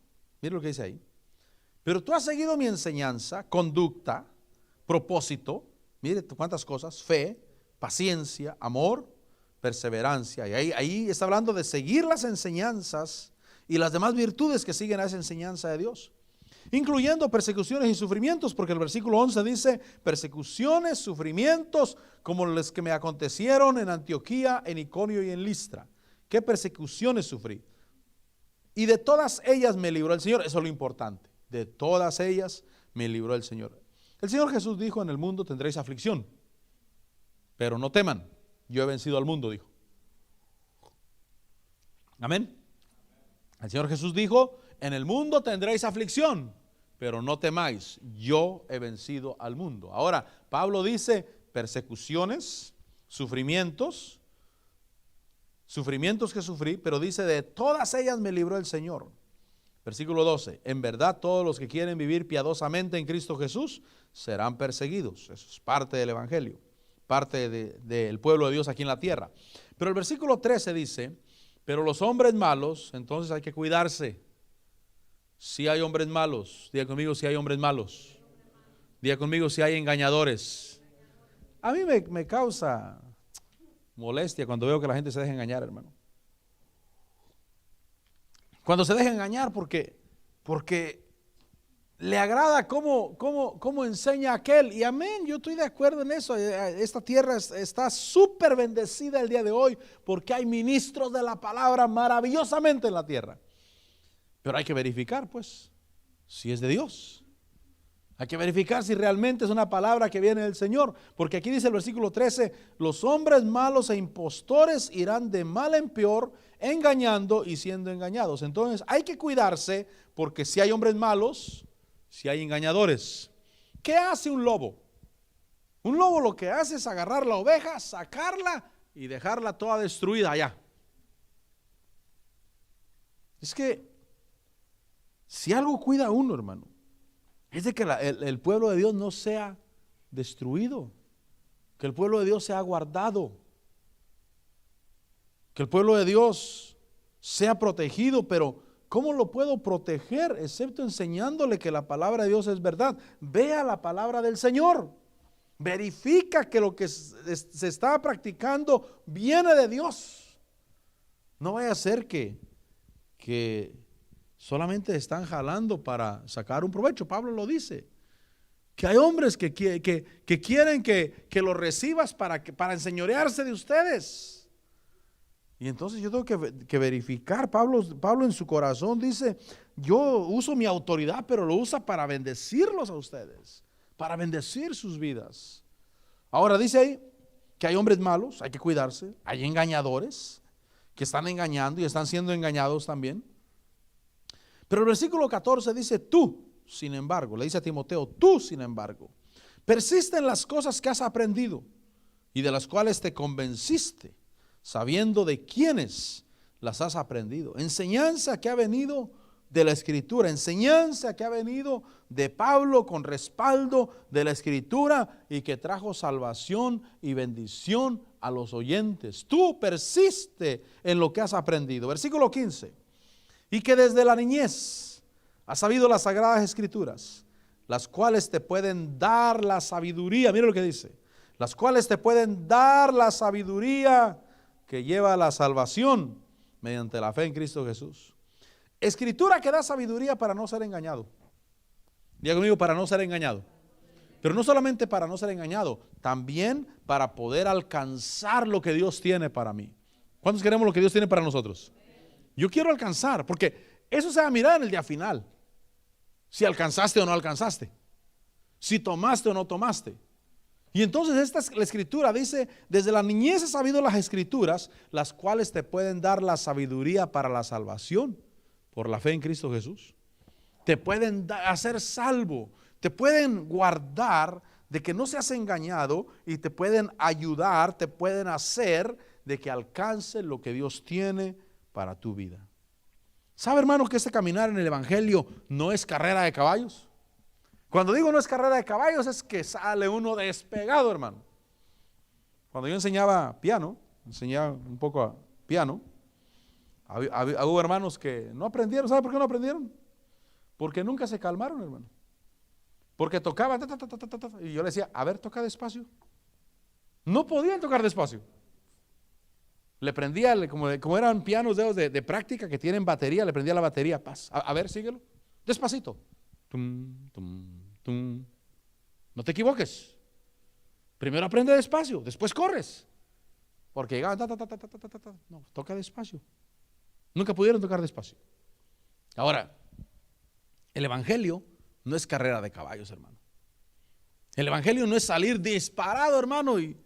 Speaker 1: mire lo que dice ahí. Pero tú has seguido mi enseñanza, conducta, propósito, mire cuántas cosas: fe, paciencia, amor, perseverancia. Y ahí está hablando de seguir las enseñanzas y las demás virtudes que siguen a esa enseñanza de Dios, incluyendo persecuciones y sufrimientos, porque el versículo 11 dice: persecuciones, sufrimientos como los que me acontecieron en Antioquía, en Iconio y en Listra. ¿Qué persecuciones sufrí? Y de todas ellas me libró el Señor. Eso es lo importante. De todas ellas me libró el Señor. El Señor Jesús dijo: en el mundo tendréis aflicción, pero no teman, yo he vencido al mundo, dijo. Amén. El Señor Jesús dijo: en el mundo tendréis aflicción, pero no temáis, yo he vencido al mundo. Ahora, Pablo dice persecuciones, sufrimientos que sufrí, pero dice: de todas ellas me libró el Señor. Versículo 12: en verdad todos los que quieren vivir piadosamente en Cristo Jesús serán perseguidos. Eso es parte del evangelio, parte del pueblo de Dios aquí en la tierra. Pero el versículo 13 dice: pero los hombres malos, entonces hay que cuidarse. Si hay hombres malos, diga conmigo, si hay hombres malos. Diga conmigo, si hay engañadores. A mí me causa molestia cuando veo que la gente se deja engañar, hermano. Cuando se deja engañar porque le agrada cómo enseña aquel. Y amén, yo estoy de acuerdo en eso. Esta tierra está súper bendecida el día de hoy porque hay ministros de la palabra maravillosamente en la tierra. Pero hay que verificar, pues, si es de Dios. Hay que verificar si realmente es una palabra que viene del Señor. Porque aquí dice el versículo 13: los hombres malos e impostores irán de mal en peor, engañando y siendo engañados. Entonces hay que cuidarse, porque si hay hombres malos, si hay engañadores. ¿Qué hace un lobo? Un lobo lo que hace es agarrar la oveja, sacarla y dejarla toda destruida allá. Es que si algo cuida a uno, hermano, es de que el pueblo de Dios no sea destruido, que el pueblo de Dios sea guardado, que el pueblo de Dios sea protegido. Pero ¿cómo lo puedo proteger? Excepto enseñándole que la palabra de Dios es verdad. Vea la palabra del Señor, verifica que lo que se está practicando viene de Dios. No vaya a ser que solamente están jalando para sacar un provecho. Pablo lo dice, que hay hombres que quieren que lo recibas para enseñorearse de ustedes. Y entonces yo tengo que verificar. Pablo en su corazón dice: yo uso mi autoridad, pero lo usa para bendecirlos a ustedes, para bendecir sus vidas. Ahora dice ahí que hay hombres malos, hay que cuidarse. Hay engañadores que están engañando y están siendo engañados también. Pero el versículo 14 dice: tú, sin embargo, le dice a Timoteo, tú, sin embargo, persiste en las cosas que has aprendido y de las cuales te convenciste, sabiendo de quiénes las has aprendido. Enseñanza que ha venido de la Escritura, enseñanza que ha venido de Pablo con respaldo de la Escritura y que trajo salvación y bendición a los oyentes. Tú persiste en lo que has aprendido. Versículo 15. Y que desde la niñez has sabido las sagradas Escrituras, las cuales te pueden dar la sabiduría. Mira lo que dice. Las cuales te pueden dar la sabiduría que lleva a la salvación mediante la fe en Cristo Jesús. Escritura que da sabiduría para no ser engañado. Diga conmigo, para no ser engañado. Pero no solamente para no ser engañado, también para poder alcanzar lo que Dios tiene para mí. ¿Cuántos queremos lo que Dios tiene para nosotros? Yo quiero alcanzar, porque eso se va a mirar en el día final. Si alcanzaste o no alcanzaste. Si tomaste o no tomaste. Y entonces la Escritura dice, desde la niñez has sabido las Escrituras, las cuales te pueden dar la sabiduría para la salvación por la fe en Cristo Jesús. Te pueden hacer salvo, te pueden guardar de que no seas engañado y te pueden ayudar, te pueden hacer de que alcances lo que Dios tiene para tu vida. ¿Sabe, hermano, que este caminar en el Evangelio no es carrera de caballos? Cuando digo no es carrera de caballos, es que sale uno despegado, hermano. Cuando yo enseñaba piano, enseñaba un poco a piano, hubo hermanos que no aprendieron. ¿Sabe por qué no aprendieron? Porque nunca se calmaron, hermano. Porque tocaban, y yo le decía, a ver, toca despacio. No podían tocar despacio. Le prendía, como eran pianos de práctica que tienen batería, le prendía la batería. A ver, síguelo. Despacito. Tum, tum, tum. No te equivoques. Primero aprende despacio, después corres. Porque llegaban, no, toca despacio. Nunca pudieron tocar despacio. Ahora, el Evangelio no es carrera de caballos, hermano. El Evangelio no es salir disparado, hermano, y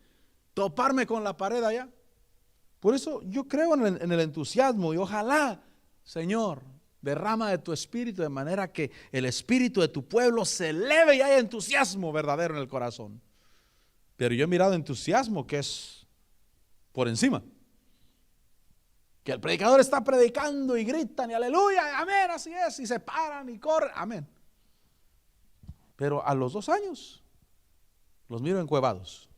Speaker 1: toparme con la pared allá. Por eso yo creo en el entusiasmo y ojalá, Señor, derrama de tu espíritu de manera que el espíritu de tu pueblo se eleve y haya entusiasmo verdadero en el corazón. Pero yo he mirado entusiasmo que es por encima. Que el predicador está predicando y gritan y aleluya, amén, así es, y se paran y corren, amén. Pero a los 2 años los miro encuevados.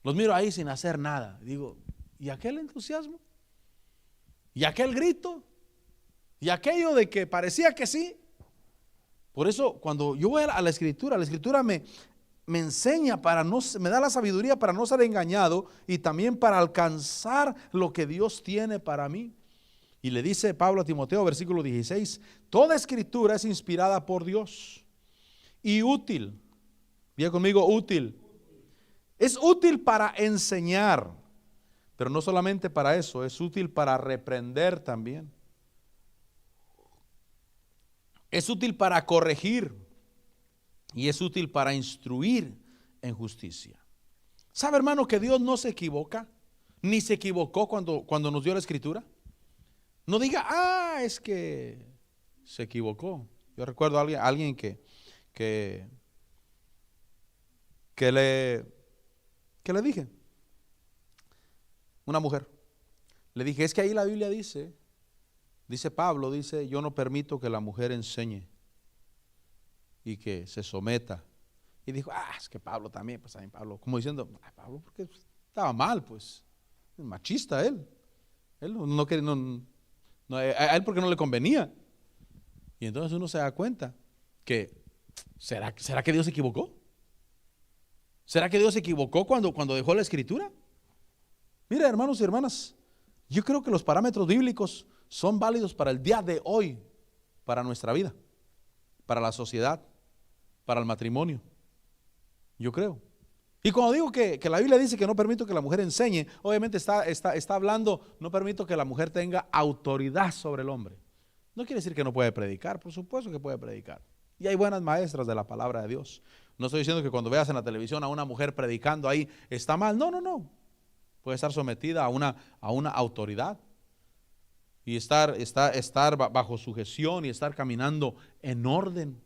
Speaker 1: Los miro ahí sin hacer nada. Digo, ¿y aquel entusiasmo? ¿Y aquel grito? ¿Y aquello de que parecía que sí? Por eso cuando yo voy a la Escritura me enseña me da la sabiduría para no ser engañado y también para alcanzar lo que Dios tiene para mí. Y le dice Pablo a Timoteo, versículo 16, toda Escritura es inspirada por Dios y útil. Diga conmigo, útil. Es útil para enseñar, pero no solamente para eso, es útil para reprender también. Es útil para corregir y es útil para instruir en justicia. ¿Sabe, hermano, que Dios no se equivoca? Ni se equivocó cuando nos dio la Escritura. No diga, es que se equivocó. Yo recuerdo a alguien que le dije, una mujer, le dije, es que ahí la Biblia dice Pablo, dice, yo no permito que la mujer enseñe y que se someta. Y dijo, es que Pablo también, pues también Pablo, como diciendo, Pablo, porque estaba mal, pues, machista él a él porque no le convenía. Y entonces uno se da cuenta que, ¿será que Dios se equivocó? ¿Será que Dios se equivocó cuando dejó la Escritura? Mira, hermanos y hermanas, yo creo que los parámetros bíblicos son válidos para el día de hoy, para nuestra vida, para la sociedad, para el matrimonio. Yo creo. Y cuando digo que la Biblia dice que no permito que la mujer enseñe, obviamente está hablando, no permito que la mujer tenga autoridad sobre el hombre. No quiere decir que no puede predicar, por supuesto que puede predicar. Y hay buenas maestras de la palabra de Dios. No estoy diciendo que cuando veas en la televisión a una mujer predicando ahí está mal. No. Puede estar sometida a una autoridad y estar bajo sujeción y estar caminando en orden.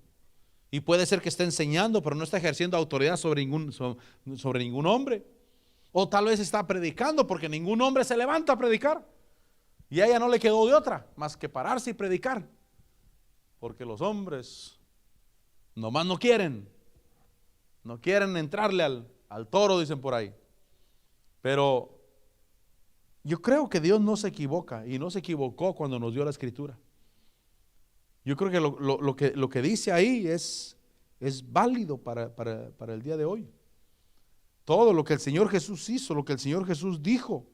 Speaker 1: Y puede ser que esté enseñando, pero no está ejerciendo autoridad sobre ningún hombre. O tal vez está predicando porque ningún hombre se levanta a predicar. Y a ella no le quedó de otra más que pararse y predicar. Porque los hombres nomás no quieren entrarle al toro, dicen por ahí. Pero yo creo que Dios no se equivoca y no se equivocó cuando nos dio la escritura. Yo creo que lo que dice ahí es válido para el día de hoy. Todo lo que el Señor Jesús hizo, lo que el Señor Jesús dijo,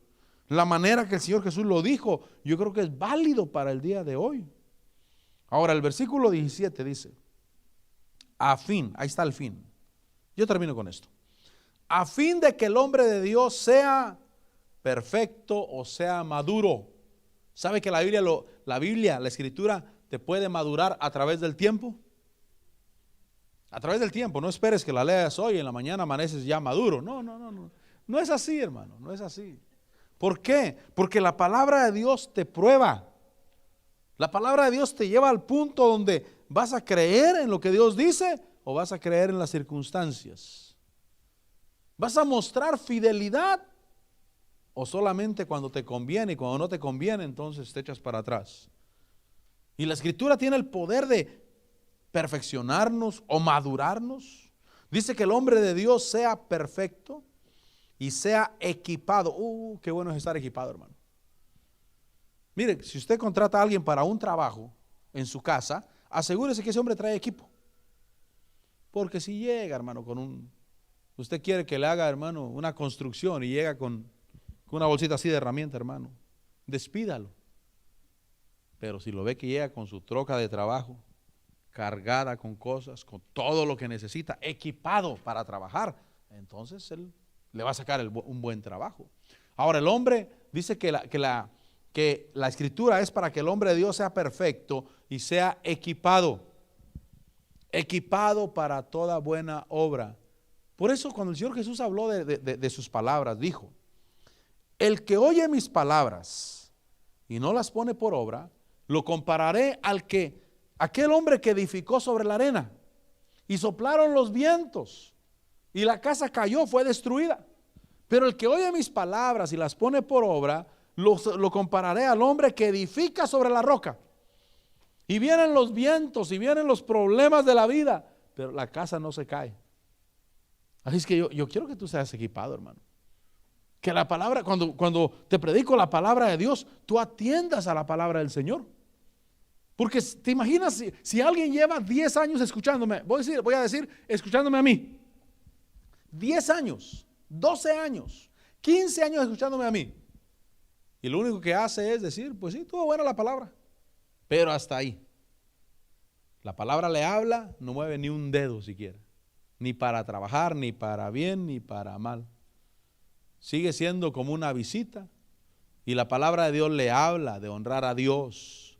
Speaker 1: la manera que el Señor Jesús lo dijo, yo creo que es válido para el día de hoy. Ahora el versículo 17 dice, a fin, ahí está el fin. Yo termino con esto. A fin de que el hombre de Dios sea perfecto o sea maduro. ¿Sabe que la Biblia, la escritura te puede madurar a través del tiempo? A través del tiempo. No esperes que la leas hoy y en la mañana amaneces ya maduro. No. No es así, hermano, no es así. ¿Por qué? Porque la palabra de Dios te prueba. La palabra de Dios te lleva al punto donde vas a creer en lo que Dios dice o vas a creer en las circunstancias. ¿Vas a mostrar fidelidad o solamente cuando te conviene y cuando no te conviene entonces te echas para atrás? Y la escritura tiene el poder de perfeccionarnos o madurarnos. Dice que el hombre de Dios sea perfecto y sea equipado. Qué bueno es estar equipado, hermano. Mire, si usted contrata a alguien para un trabajo en su casa, asegúrese que ese hombre trae equipo. Porque si llega, hermano, usted quiere que le haga, hermano, una construcción y llega con una bolsita así de herramienta, hermano, despídalo. Pero si lo ve que llega con su troca de trabajo, cargada con cosas, con todo lo que necesita, equipado para trabajar, entonces él le va a sacar un buen trabajo. Ahora el hombre dice que la escritura es para que el hombre de Dios sea perfecto y sea equipado para toda buena obra. Por eso cuando el Señor Jesús habló de sus palabras, dijo, el que oye mis palabras y no las pone por obra, lo compararé aquel hombre que edificó sobre la arena y soplaron los vientos y la casa cayó, fue destruida. Pero el que oye mis palabras y las pone por obra, lo compararé al hombre que edifica sobre la roca. Y vienen los vientos y vienen los problemas de la vida, pero la casa no se cae. Así es que yo quiero que tú seas equipado, hermano. Que la palabra, cuando te predico la palabra de Dios, tú atiendas a la palabra del Señor. Porque te imaginas si alguien lleva 10 años escuchándome, voy a decir escuchándome a mí. 10 años, 12 años, 15 años escuchándome a mí. Y lo único que hace es decir, pues sí, estuvo buena la palabra. Pero hasta ahí. La palabra le habla, no mueve ni un dedo siquiera. Ni para trabajar, ni para bien, ni para mal. Sigue siendo como una visita. Y la palabra de Dios le habla de honrar a Dios.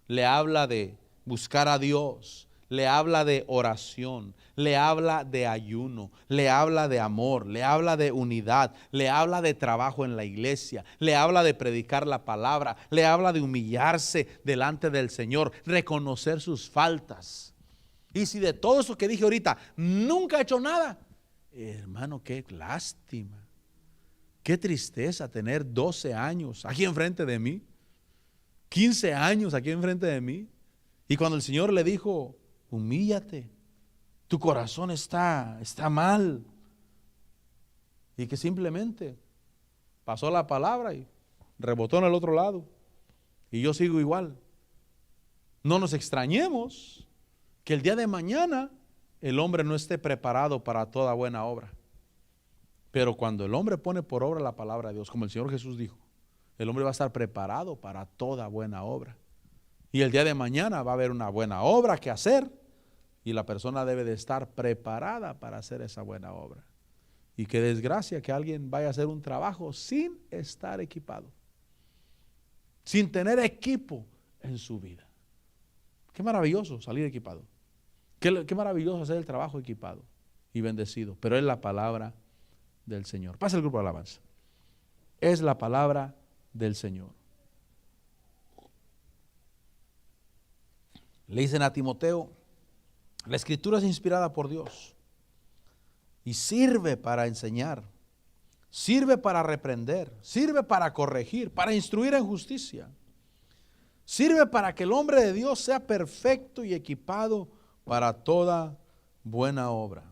Speaker 1: Le habla de buscar a Dios. Le habla de oración. Le habla de ayuno. Le habla de amor. Le habla de unidad. Le habla de trabajo en la iglesia. Le habla de predicar la palabra. Le habla de humillarse delante del Señor. Reconocer sus faltas. Y si de todo eso que dije ahorita nunca ha hecho nada, hermano, qué lástima. Qué tristeza tener 12 años aquí enfrente de mí. 15 años aquí enfrente de mí. Y cuando el Señor le dijo, humíllate, tu corazón está mal. Y que simplemente pasó la palabra y rebotó en el otro lado. Y yo sigo igual. No nos extrañemos que el día de mañana el hombre no esté preparado para toda buena obra. Pero cuando el hombre pone por obra la palabra de Dios, como el Señor Jesús dijo, el hombre va a estar preparado para toda buena obra. Y el día de mañana va a haber una buena obra que hacer y la persona debe de estar preparada para hacer esa buena obra. Y qué desgracia que alguien vaya a hacer un trabajo sin estar equipado, sin tener equipo en su vida. Qué maravilloso salir equipado. Qué maravilloso hacer el trabajo equipado y bendecido. Pero es la palabra del Señor. Pasa el grupo de alabanza. Es la palabra del Señor. Le dicen a Timoteo, la escritura es inspirada por Dios y sirve para enseñar, sirve para reprender, sirve para corregir, para instruir en justicia. Sirve para que el hombre de Dios sea perfecto y equipado para toda buena obra.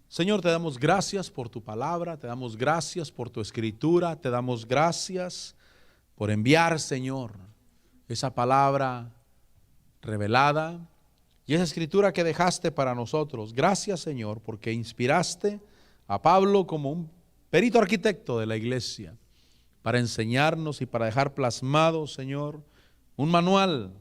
Speaker 1: Señor, te damos gracias por tu palabra, te damos gracias por tu escritura, te damos gracias por enviar, Señor, esa palabra revelada y esa escritura que dejaste para nosotros. Gracias, Señor, porque inspiraste a Pablo como un perito arquitecto de la iglesia para enseñarnos y para dejar plasmado, Señor, un manual,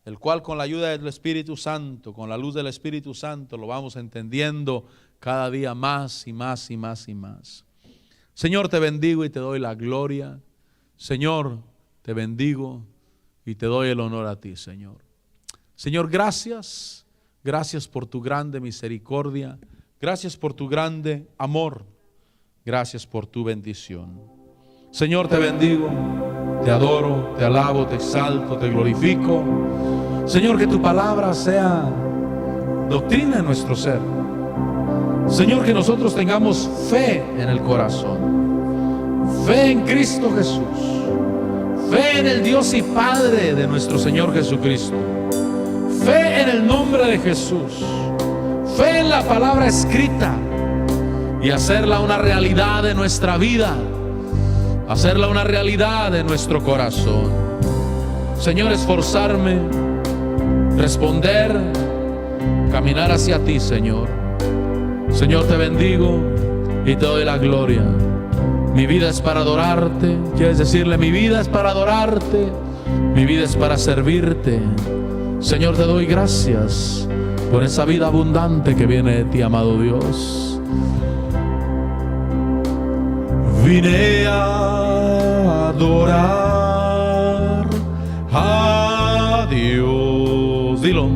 Speaker 1: el cual con la ayuda del Espíritu Santo, con la luz del Espíritu Santo, lo vamos entendiendo cada día más y más y más y más. Señor, te bendigo y te doy la gloria. Señor, te bendigo y te doy el honor a ti, Señor. Señor, gracias. Gracias por tu grande misericordia. Gracias por tu grande amor. Gracias por tu bendición. Señor, te bendigo, te adoro, te alabo, te exalto, te glorifico. Señor, que tu palabra sea doctrina en nuestro ser. Señor, que nosotros tengamos fe en el corazón, fe en Cristo Jesús, fe en el Dios y Padre de nuestro Señor Jesucristo, fe en el nombre de Jesús, fe en la palabra escrita y hacerla una realidad de nuestra vida, hacerla una realidad de nuestro corazón. Señor, esforzarme, responder, caminar hacia ti, Señor. Señor, te bendigo y te doy la gloria. Mi vida es para adorarte. ¿Quieres decirle? Mi vida es para adorarte. Mi vida es para servirte. Señor, te doy gracias por esa vida abundante que viene de ti, amado Dios. Vine a adorar a Dios. Dilo.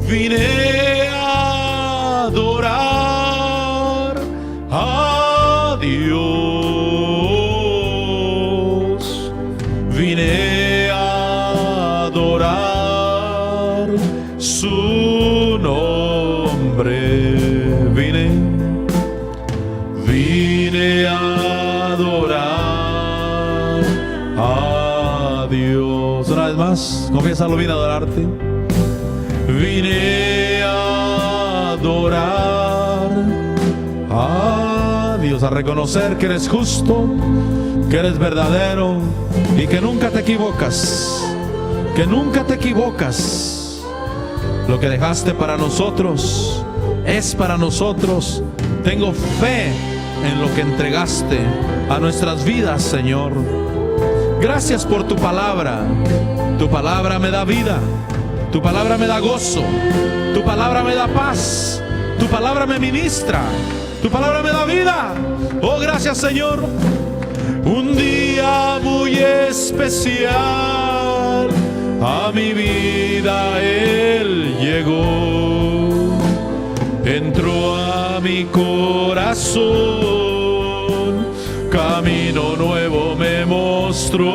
Speaker 1: Vine a adorar a Dios. Vine a adorar su nombre. Vine a adorar a Dios. Una vez más, confiésalo, vine a adorarte. Vine a adorar a Dios, a reconocer que eres justo, que eres verdadero y que nunca te equivocas, que nunca te equivocas. Lo que dejaste para nosotros es para nosotros. Tengo fe en lo que entregaste a nuestras vidas, Señor. Gracias por tu palabra. Tu palabra me da vida. Tu palabra me da gozo. Tu palabra me da paz. Tu palabra me ministra. Tu palabra me da vida. Oh, gracias, Señor. Un día muy especial a mi vida Él llegó. Entró a mi corazón, camino nuevo me mostró,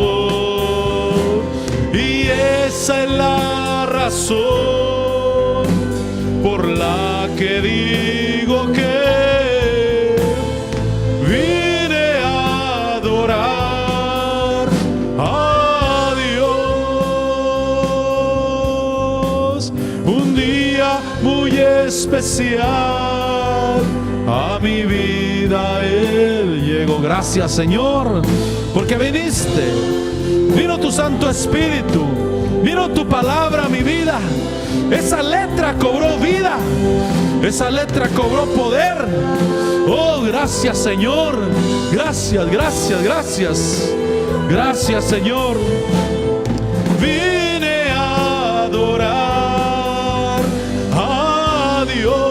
Speaker 1: y esa es la razón por la que digo que vine a adorar a Dios. Un día muy especial a mi vida Él llegó. Gracias, Señor, porque viniste. Vino tu Santo Espíritu, vino tu palabra a mi vida. Esa letra cobró vida, esa letra cobró poder. Oh, gracias, Señor. Gracias, gracias, gracias. Gracias, Señor. Vine a adorar a Dios.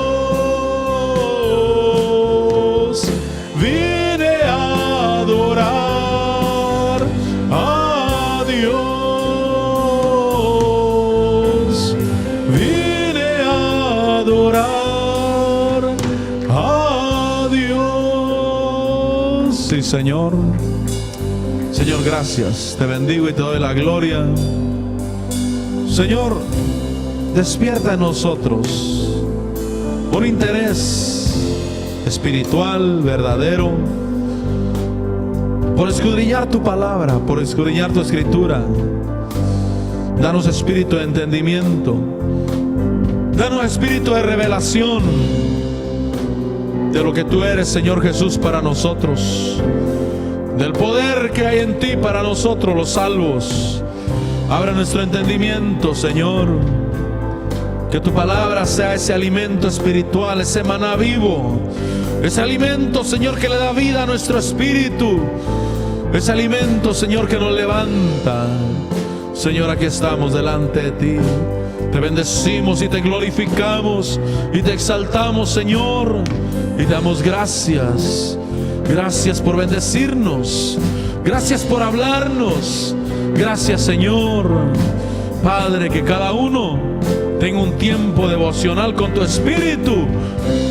Speaker 1: Vine a adorar a Dios. Vine a adorar a Dios. Sí, Señor. Señor, gracias. Te bendigo y te doy la gloria. Señor, despierta en nosotros un interés espiritual, verdadero, por escudriñar tu palabra, por escudriñar tu escritura. Danos espíritu de entendimiento, danos espíritu de revelación de lo que tú eres, Señor Jesús, para nosotros, del poder que hay en ti para nosotros los salvos. Abra nuestro entendimiento, Señor, que tu palabra sea ese alimento espiritual, ese maná vivo, ese alimento, Señor, que le da vida a nuestro espíritu, ese alimento, Señor, que nos levanta. Señor, aquí estamos delante de ti. Te bendecimos y te glorificamos y te exaltamos, Señor, y te damos gracias. Gracias por bendecirnos. Gracias por hablarnos. Gracias, Señor. Padre, que cada uno tenga un tiempo devocional con tu espíritu,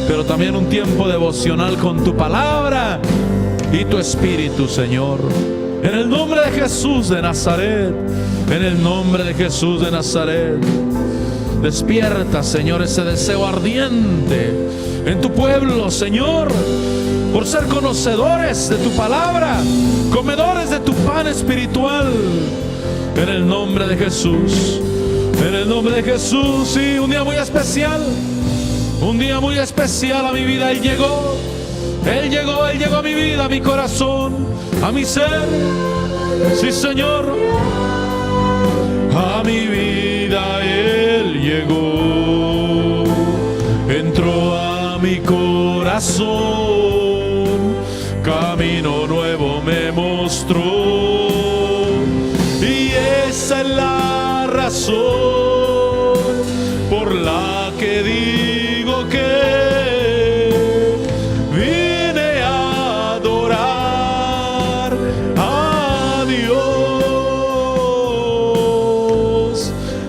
Speaker 1: pero también un tiempo devocional con tu palabra y tu espíritu, Señor. En el nombre de Jesús de Nazaret, en el nombre de Jesús de Nazaret, despierta, Señor, ese deseo ardiente en tu pueblo, Señor, por ser conocedores de tu palabra, comedores de tu pan espiritual. En el nombre de Jesús, en el nombre de Jesús. Sí, un día muy especial, un día muy especial a mi vida. Él llegó a mi vida, a mi corazón, a mi ser. Sí, Señor, a mi vida Él llegó, entró a mi corazón, camino nuevo me mostró, y esa es la razón por la que digo que vine a adorar a Dios,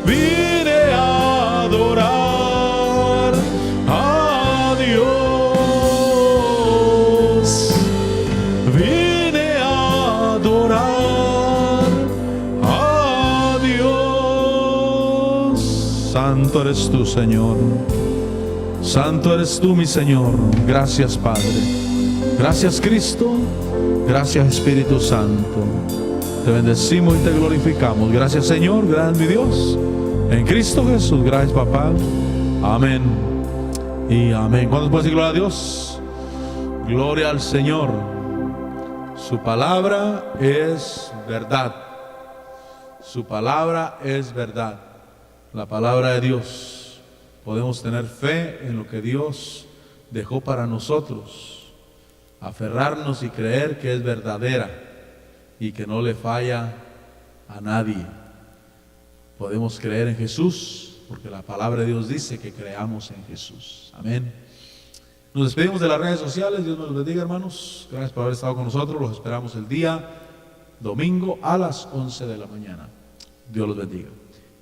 Speaker 1: vine a adorar a Dios, vine a adorar a Dios. Santo eres tú, Señor. Santo eres tú, mi Señor. Gracias, Padre. Gracias, Cristo. Gracias, Espíritu Santo. Te bendecimos y te glorificamos. Gracias, Señor. Gracias, mi Dios. En Cristo Jesús. Gracias, papá. Amén y amén. ¿Cuántos pueden decir gloria a Dios? Gloria al Señor. Su palabra es verdad. Su palabra es verdad. La palabra de Dios. Podemos tener fe en lo que Dios dejó para nosotros, aferrarnos y creer que es verdadera y que no le falla a nadie. Podemos creer en Jesús porque la palabra de Dios dice que creamos en Jesús. Amén. Nos despedimos de las redes sociales. Dios nos los bendiga, hermanos. Gracias por haber estado con nosotros. Los esperamos el día domingo a las 11 de la mañana. Dios los bendiga.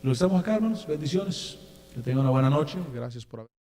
Speaker 1: Los estamos acá, hermanos. Bendiciones. Que tengan una buena noche. Gracias por haber